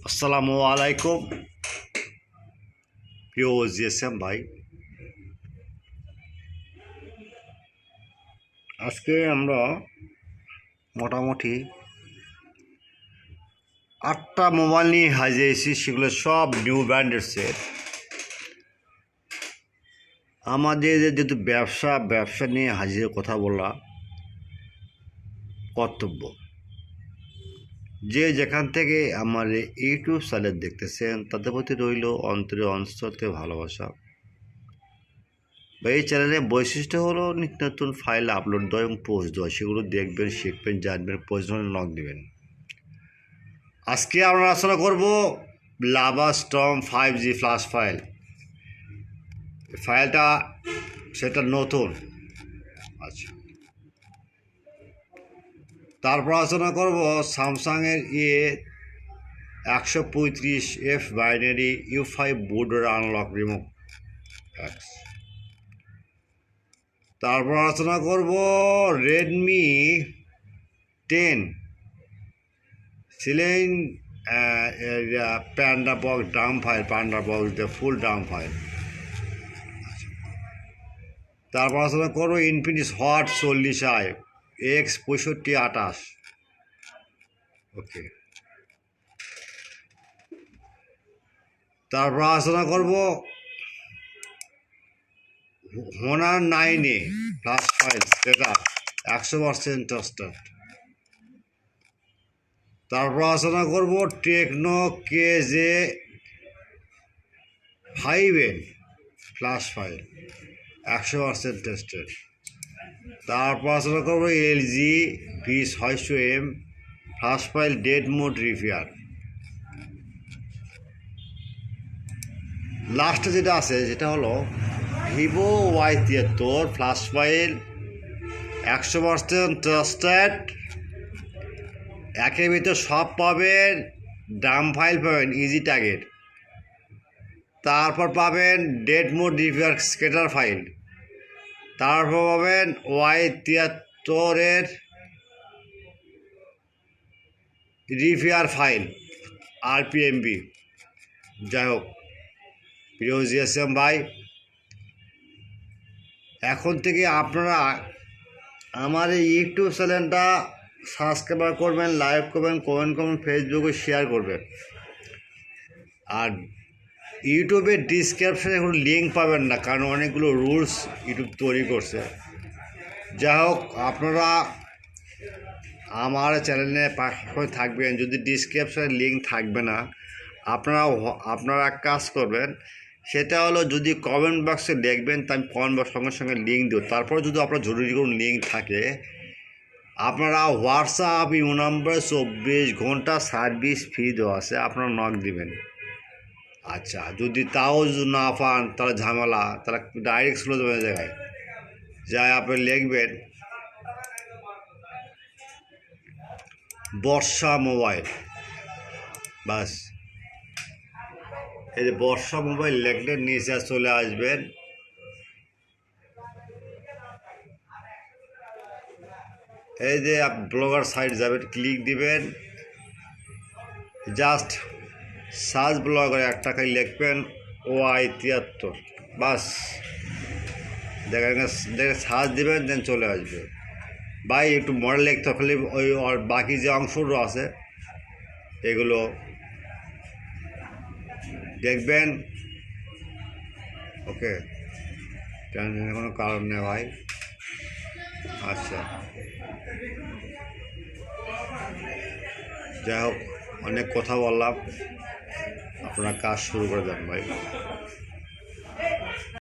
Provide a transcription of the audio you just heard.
আসসালামু আলাইকুম প্রিয় জিএসএম ভাই, আজকে আমরা মোটামুটি 8টা মোবাইল নিয়ে হাজিয়েছি। সেগুলো সব নিউ ব্র্যান্ডের সেট। আমাদের যেহেতু ব্যবসা নিয়ে হাজির কথা বলা কর্তব্য। যে যেখান থেকে আমার ইউটিউব চ্যানেল দেখতেছেন তাদের প্রতি রইল অন্তর থেকে ভালোবাসা। এই চ্যানেলের বৈশিষ্ট্য হলো নিত্য নতুন ফাইল আপলোড দেওয়া এবং পোস্ট দেওয়া। সেগুলো দেখবেন, শিখবেন, জানবেন, প্রয়োজন নক দেবেন। আজকে আমরা আলোচনা করব lava Sturm 5G flash file. ফাইলটা সেটা নতুন। আচ্ছা, তারপর আলোচনা করব স্যামসাংয়ের A135F বাইনারি U5 বোর্ডের আনলক রিমুভ অ্যাপস। তারপর আলোচনা করব Redmi 10 সিলেইন panda box Dam file, panda box দিয়ে ফুল ডাম ফাইল। তারপর আলোচনা করবো ইনফিনিক্স হট 40i X6528। ওকে, তারপর আলোচনা করবো হোনার 9A ফ্ল্যাশ ফাইল, সেটা 100% ট্রাস্টেড। তারপর আলোচনা করবো techno KJ5N flash file, 100% tested. তারপর আলোচনা করবো LG V600M flash file dead mode repair. লাস্টে যেটা আছে যেটা হলো Vivo Y73 flash file, 100% trusted. একের ভিতর সব পাবেন। ডাম ফাইল পাবেন ইজি ট্যাগের, তারপর পাবেন ডেড মোড রিপেয়ার স্কেটার ফাইল, তারপর পাবেন Y73 রিপেয়ার ফাইল RPMB। যাই হোক প্রিয় জিএসএম ভাই, এখন থেকে আপনারা আমার এই ইউটিউব চ্যানেলটা সাবস্ক্রাইব করবেন, লাইক করবেন, কমেন্ট করবেন, ফেসবুকে শেয়ার করবেন। আর ইউটিউবের ডিসক্রিপশানে কোনো লিঙ্ক পাবেন না, কারণ অনেকগুলো রুলস ইউটিউব তৈরি করছে। যাই হোক, আপনারা আমার চ্যানেলে পাশে থাকবেন। যদি ডিসক্রিপশানে লিঙ্ক থাকবে না, আপনারা এক কাজ করবেন, সেটা হলো যদি কমেন্ট বক্সে লিখবেন তা আমি কমেন্ট বক্স সঙ্গে সঙ্গে লিঙ্ক দেব। তারপর যদি আপনার জরুরি কোনো লিঙ্ক থাকে, আপনারা হোয়াটসঅ্যাপ ইউ নাম্বার 24 ঘন্টা সার্ভিস ফ্রি দেওয়া আছে, আপনারা নক দিবেন। আচ্ছা, যদি তাও যদি না পান তাহলে ঝামেলা, তাহলে ডাইরেক্ট স্লো দেবেন জায়গায় যাই আপনি লিখবেন বর্ষা মোবাইল। বাস, এই যে বর্ষা মোবাইল লিখলে নিচে চলে আসবেন। এই যে ব্লগার সাইট যাবেন, ক্লিক দিবেন, জাস্ট সার্চ ব্লগার একটা খালি লিখবেন Y73। বাস, দেখেন সার্চ দিবেন, দেন চলে আসবে। ভাই একটু মডেল লিখতে খালি ওই বাকি যে অংশগুলো আছে এগুলো দেখবেন। ওকে, টেনশনের কোনো কারণ নেই ভাই। আচ্ছা, যাই হোক, অনেক কথা বললাম, আপনারা কাজ শুরু করে দেন ভাই।